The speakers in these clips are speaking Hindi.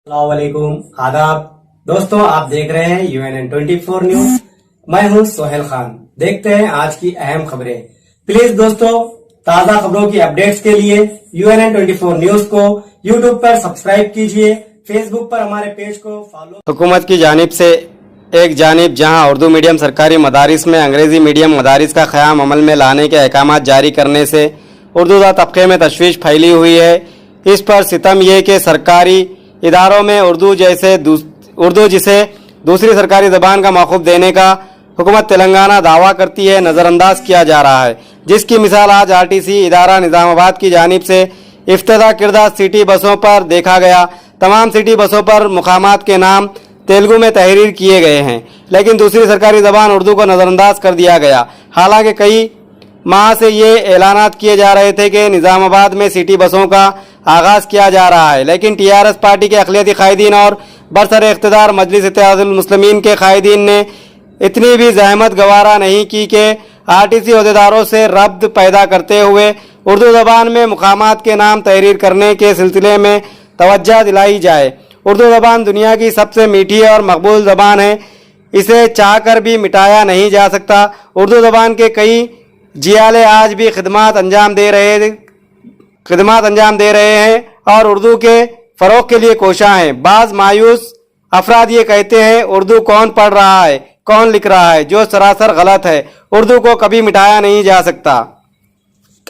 अस्सलामुअलैकुम, आदाब दोस्तों, आप देख रहे हैं UNN24 न्यूज। मैं हूं सोहेल खान। देखते हैं आज की अहम खबरें। प्लीज दोस्तों, ताजा खबरों की अपडेट्स के लिए UNN24 न्यूज को यूट्यूब पर सब्सक्राइब कीजिए, फेसबुक पर हमारे पेज को फॉलो। हुकूमत की जानिब से एक जानिब जहां उर्दू मीडियम सरकारी मदारिस में अंग्रेज़ी मीडियम मदारिस का क़याम अमल में लाने के अहकाम जारी करने से उर्दूदा तबके में तशवीश फैली हुई है। इस पर सितम यह कि सरकारी इदारों में उर्दू जिसे दूसरी सरकारी ज़बान का मौक़ूफ़ देने का हुकूमत तेलंगाना दावा करती है, नज़रअंदाज किया जा रहा है। जिसकी मिसाल आज RTC इदारा निज़ामाबाद की जानिब से इफ्तिदा किर्दा सिटी बसों पर देखा गया। तमाम सिटी बसों पर मुकामात के नाम तेलुगु में तहरीर किए गए हैं, लेकिन दूसरी सरकारी ज़बान उर्दू को नज़रअंदाज कर दिया गया। हालांकि कई माह से ये ऐलानात किए जा रहे थे कि निज़ामाबाद में सिटी बसों का आगाज़ किया जा रहा है, लेकिन TRS पार्टी के अक़लियती कायदीन और बरसर इक़्तिदार मजलिस इत्तेहादुल मुस्लिमीन के कायदीन ने इतनी भी जहमत गवारा नहीं की कि RTC अहदेदारों से रब्त पैदा करते हुए उर्दू ज़बान में मुकामात के नाम तहरीर करने के सिलसिले में तवज्जो दिलाई जाए। उर्दू ज़बान दुनिया की सबसे मीठी और मकबूल ज़बान है, इसे चाहकर भी मिटाया नहीं जा सकता। उर्दू ज़बान के कई जियाले आज भी खिदमत अंजाम दे रहे हैं और उर्दू के फ़रोग़ के लिए कोशां हैं। बाज़ मायूस अफराद ये कहते हैं उर्दू कौन पढ़ रहा है, कौन लिख रहा है, जो सरासर गलत है। उर्दू को कभी मिटाया नहीं जा सकता।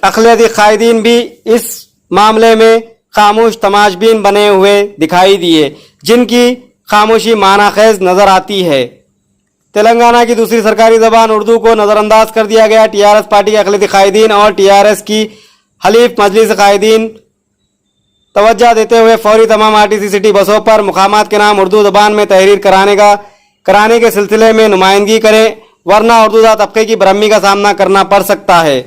अक़लियती कायदीन भी इस मामले में खामोश तमाशबीन बने हुए दिखाई दिए, जिनकी खामोशी मानाखेज नज़र आती है। तेलंगाना की दूसरी सरकारी ज़बान उर्दू को नज़रअंदाज कर दिया गया। TRS पार्टी के अक़लियती कायदीन और TRS की हलीफ मजलिस कायदीन तवज्जो देते हुए फौरी तमाम RTC सिटी बसों पर मुकामात के नाम उर्दू ज़बान में तहरीर कराने के सिलसिले में नुमाइंदगी करें, वरना उर्दूदा तबके की बरहमी का सामना करना पड़ सकता है।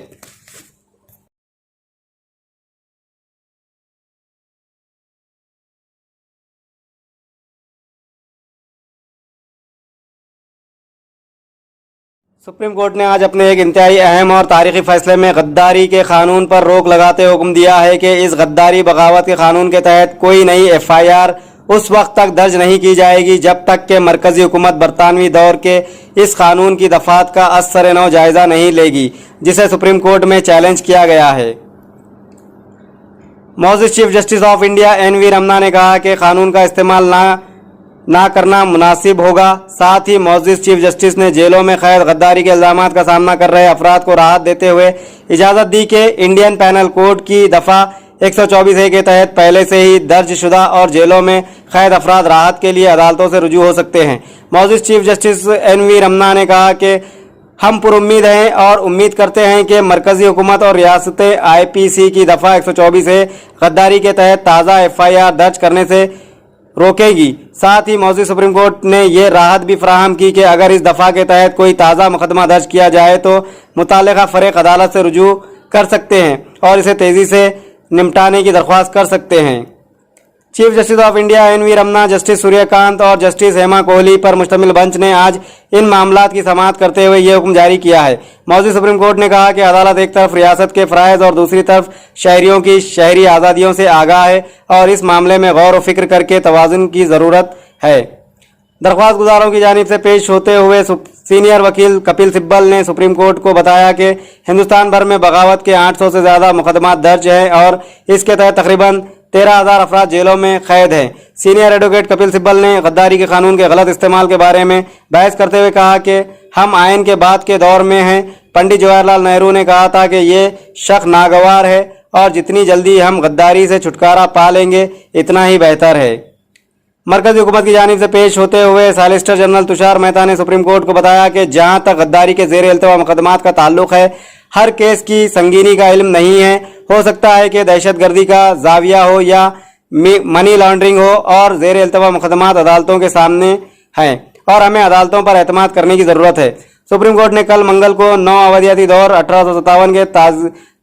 सुप्रीम कोर्ट ने आज अपने एक इंतहाई अहम और तारीखी फैसले में गद्दारी के कानून पर रोक लगाते हुए हुक्म दिया है कि इस गद्दारी बगावत के कानून के तहत कोई नई FIR उस वक्त तक दर्ज नहीं की जाएगी जब तक कि मरकजी हुकूमत बरतानवी दौर के इस कानून की दफात का असर नौ जायजा नहीं लेगी, जिसे सुप्रीम कोर्ट में चैलेंज किया गया है। मौजूद chief justice of India NV Ramana ने कहा कि कानून का इस्तेमाल ना करना मुनासिब होगा। साथ ही मौजूद चीफ जस्टिस ने जेलों में कैद गद्दारी के इल्जामात का सामना कर रहे अफराद को राहत देते हुए इजाज़त दी कि इंडियन पैनल कोड की दफ़ा 124A के तहत पहले से ही दर्ज शुदा और जेलों में कैद अफराद राहत के लिए अदालतों से रुजू हो सकते हैं। मौजूद चीफ जस्टिस NV रमना ने कहा कि हम पुरुम्मीद हैं और उम्मीद करते हैं कि मरकजी हुकूमत और रियासतें IPC की दफ़ा 124A गद्दारी के तहत ताज़ा FIR दर्ज करने से रोकेगी। साथ ही मौजूद सुप्रीम कोर्ट ने यह राहत भी फराहम की कि अगर इस दफ़ा के तहत कोई ताज़ा मुकदमा दर्ज किया जाए तो मुतालिका फ़रीक़ अदालत से रुजू कर सकते हैं और इसे तेज़ी से निपटाने की दरख्वास्त कर सकते हैं। Chief justice of India NV Ramana, justice Surya Kant और जस्टिस हेमा कोहली पर मुश्तमिल बेंच ने आज इन मामलात की समाअत करते हुए यह हुक्म जारी किया है। मौजूद सुप्रीम कोर्ट ने कहा कि अदालत एक तरफ रियासत के फ़राइज़ और दूसरी तरफ शहरियों की शहरी आज़ादियों से आगाह है और इस मामले में गौर व फिक्र करके तवाज़ुन की ज़रूरत है। दरख्वास्त गुजारों की जानिब से पेश होते हुए सीनियर वकील कपिल सिब्बल ने सुप्रीम कोर्ट को बताया कि हिंदुस्तान भर में बगावत के 800 से ज़्यादा मुकदमात दर्ज हैं और इसके तहत तकरीबन 13,000 अफराद जेलों में कैद हैं। सीनियर एडवोकेट कपिल सिब्बल ने गद्दारी के कानून के गलत इस्तेमाल के बारे में बहस करते हुए कहा कि हम आयन के बाद के दौर में हैं। पंडित जवाहरलाल नेहरू ने कहा था कि ये शक नागवार है और जितनी जल्दी हम गद्दारी से छुटकारा पा लेंगे इतना ही बेहतर है। मरकजी हुकूमत की जानिब से पेश होते हुए सॉलिसिटर जनरल तुषार मेहता ने सुप्रीम कोर्ट को बताया कि जहां तक गद्दारी के ज़ेर इल्तवा मुकदमात का ताल्लुक है, हर केस की संगीनी का इल्म नहीं है। हो सकता है कि दहशतगर्दी का जाविया हो या मनी लॉन्ड्रिंग हो और ज़ेर इल्तवा मुकदमात अदालतों के सामने हैं और हमें अदालतों पर एतमाद करने की ज़रूरत है। सुप्रीम कोर्ट ने कल मंगल को 9 अवधियाती दौर 1857 के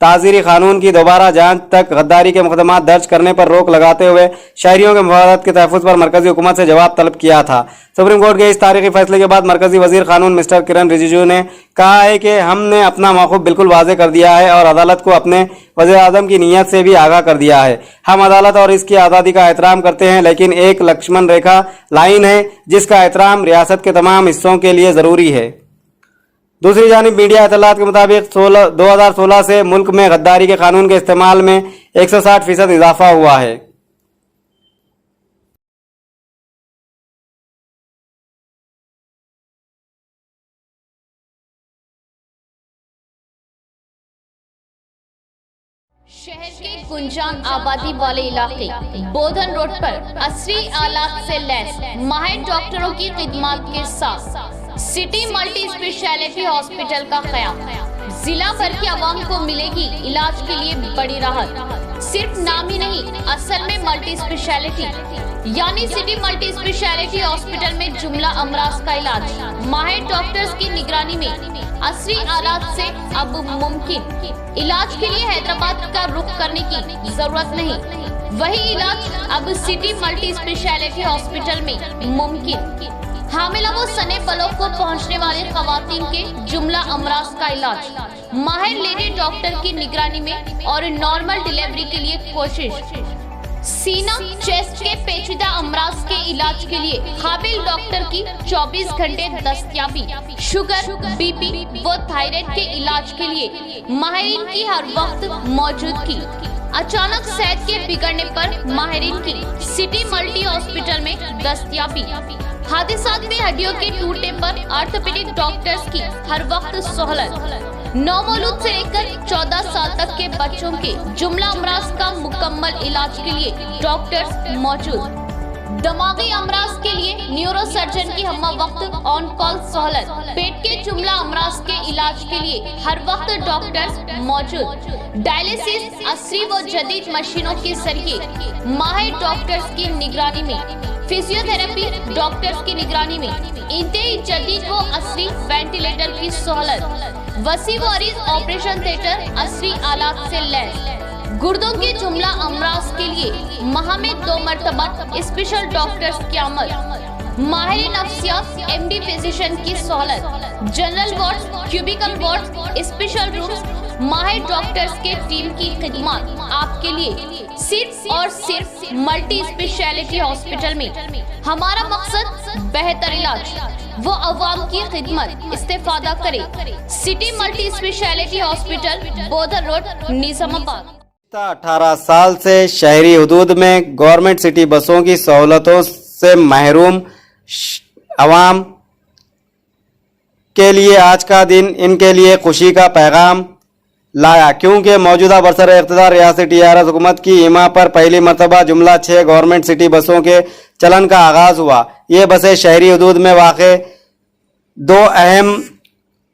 ताजीरी कानून की दोबारा जांच तक गद्दारी के मुकदमा दर्ज करने पर रोक लगाते हुए शहरियों के मफादात के तहफ़्फ़ुज़ पर मरकजी हुकूमत से जवाब तलब किया था। सुप्रीम कोर्ट के इस तारीखी फैसले के बाद मरकजी वजीर कानून मिस्टर किरण रिजिजू ने कहा है कि हमने अपना मौक़िफ़ बिल्कुल वाज़ेह कर दिया है और अदालत को अपने वज़ीर आज़म की नीयत से भी आगाह कर दिया है। हम अदालत और इसकी आज़ादी का एहतराम करते हैं, लेकिन एक लक्ष्मण रेखा लाइन है जिसका एहतराम रियासत के तमाम हिस्सों के लिए ज़रूरी है। दूसरी जानिब मीडिया इतलात के मुताबिक 2016 से मुल्क में गद्दारी के कानून के इस्तेमाल में 160% इजाफा हुआ है। शहर के गुंजान आबादी वाले इलाके बोधन रोड पर असरी आलात से लैस माहिर डॉक्टरों की खिदमत के साथ सिटी मल्टी स्पेशलिटी हॉस्पिटल का क़याम। जिला भर की आवाम को मिलेगी इलाज के लिए बड़ी राहत। सिर्फ नाम ही नहीं, असल में मल्टी स्पेशलिटी यानी सिटी मल्टी स्पेशलिटी हॉस्पिटल में जुमला अमराज का इलाज माहिर डॉक्टर्स की निगरानी में असरी आलात से अब मुमकिन। इलाज के लिए हैदराबाद का रुख करने की जरूरत नहीं, वही इलाज अब सिटी मल्टी स्पेशलिटी हॉस्पिटल में मुमकिन। हामिला व सने बलों को पहुंचने वाले खवातीन के जुमला अमराज का इलाज माहिर लेडी डॉक्टर की निगरानी में और नॉर्मल डिलीवरी के लिए कोशिश। सीना चेस्ट के पेचीदा अमराज के इलाज के लिए काबिल डॉक्टर की 24 घंटे दस्तयाबी। शुगर, बीपी व थायराइड के इलाज के लिए माहिरीन की हर वक्त मौजूदगी। अचानक सेहत के बिगड़ने पर माहिरीन की सिटी मल्टी हॉस्पिटल में दस्तयाबी। हादसात में हड्डियों के टूटने पर ऑर्थोपेडिक डॉक्टर्स की हर वक्त सहूलत। नौमौलूद से लेकर 14 साल तक के बच्चों के जुमला अमराज का मुकम्मल इलाज के लिए डॉक्टर्स मौजूद। दिमागी अमराज के लिए न्यूरो सर्जन की हम वक्त ऑन कॉल सहूलत। पेट के जुमला अमराज के इलाज के लिए हर वक्त डॉक्टर्स मौजूद। डायलिसिस असरी व जदीद मशीनों के जरिए माहिर डॉक्टर्स की निगरानी में। फिजियोथेरेपी डॉक्टर्स की निगरानी में इंतहाई जदीद व असरी वेंटिलेटर की सहूलत। वसी व अरीज ऑपरेशन थिएटर असरी आलात से लैस। गुर्दों के जुमला अमराज के लिए माह में 2 मरतबा स्पेशल डॉक्टर्स की आमद। माहिर नफ्सियात एमडी फिजिशियन की सहूलत। General ward, cubicle ward, special rooms, माहिर डॉक्टर्स के टीम की खिदमत आपके लिए सिर्फ और सिर्फ मल्टी स्पेशलिटी हॉस्पिटल में। हमारा मकसद बेहतर इलाज वो अवाम की खिदमत। इस्तेफादा करे सिटी मल्टी स्पेशलिटी हॉस्पिटल, बोधन रोड, निजामाबाद। 18 साल से शहरी हुदूद में गवर्नमेंट सिटी बसों की सहूलतों से महरूम अवाम के लिए आज का दिन इनके लिए खुशी का पैगाम लाया, क्योंकि मौजूदा बरसर इक़्तिदार रियासती टीआरएस हुकूमत की हिमा पर पहली मरतबा जुमला 6 गवर्नमेंट सिटी बसों के चलन का आगाज हुआ। ये बसें शहरी हुदूद में वाक़े 2 अहम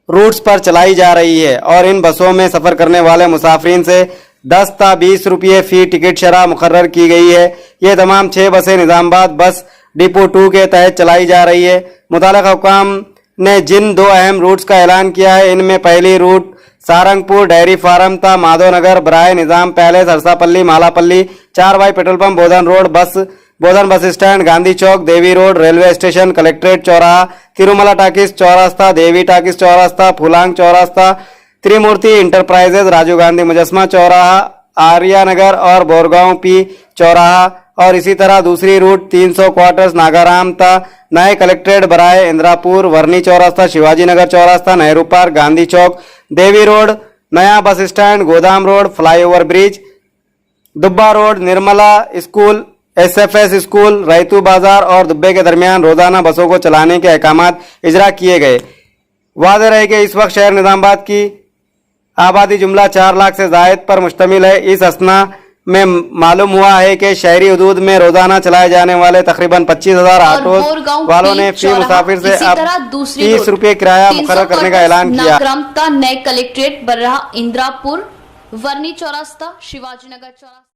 रूट्स पर चलाई जा रही है और इन बसों में सफ़र करने वाले मुसाफिरीन से 10 ता 20 रुपये फी टिकट शरह मुकर्रर की गई है। ये तमाम 6 बसें निज़ामाबाद बस डिपो 2 के तहत चलाई जा रही है। मुतालिका हुकाम ने जिन 2 अहम रूट्स का ऐलान किया है, इनमें पहली रूट सारंगपुर डेयरी फार्म ता माधोनगर बराए निजाम पैलेस हरसापल्ली मालापल्ली 4 बाई petrol pump Bodhan bus stand Gandhi chowk Devi road railway station collectorate चौराहा तिरुमला टाकिस चौरास्ता देवी टाकिस चौरास्ता फुलांग चौरास्ता त्रिमूर्ति इंटरप्राइजेज राजीव गांधी मुजस्मा चौराहा आर्यानगर और बोरगांव पी चौराहा और इसी तरह दूसरी रूट 300 क्वार्टर्स नागाराम ता नए कलेक्ट्रेट बराए इंदिरापुर वर्नी चौरास्ता शिवाजी नगर चौरास्ता नेहरू पार्क गांधी चौक देवी रोड नया बस स्टैंड गोदाम road flyover bridge Dubba road Nirmala school SFS school Rythu Bazar और दुब्बे के दरमियान रोजाना बसों को चलाने के अहकामात इजरा किए गए। वाज़ेह रहे कि इस वक्त शहर निजामाबाद की आबादी जुमला 4 लाख से जायद पर मुश्तमिल है। इस असना में मालूम हुआ है कि शहरी हुदूद में रोजाना चलाए जाने वाले तकरीबन 25,000 ऑटो वालों ने फी मुसाफिर से अब 30 रुपये किराया मुकर्रर करने का ऐलान किया। नए कलेक्ट्रेट बर्राह इंदिरापुर वर्नी चौरास्ता शिवाजी नगर चौरास्ता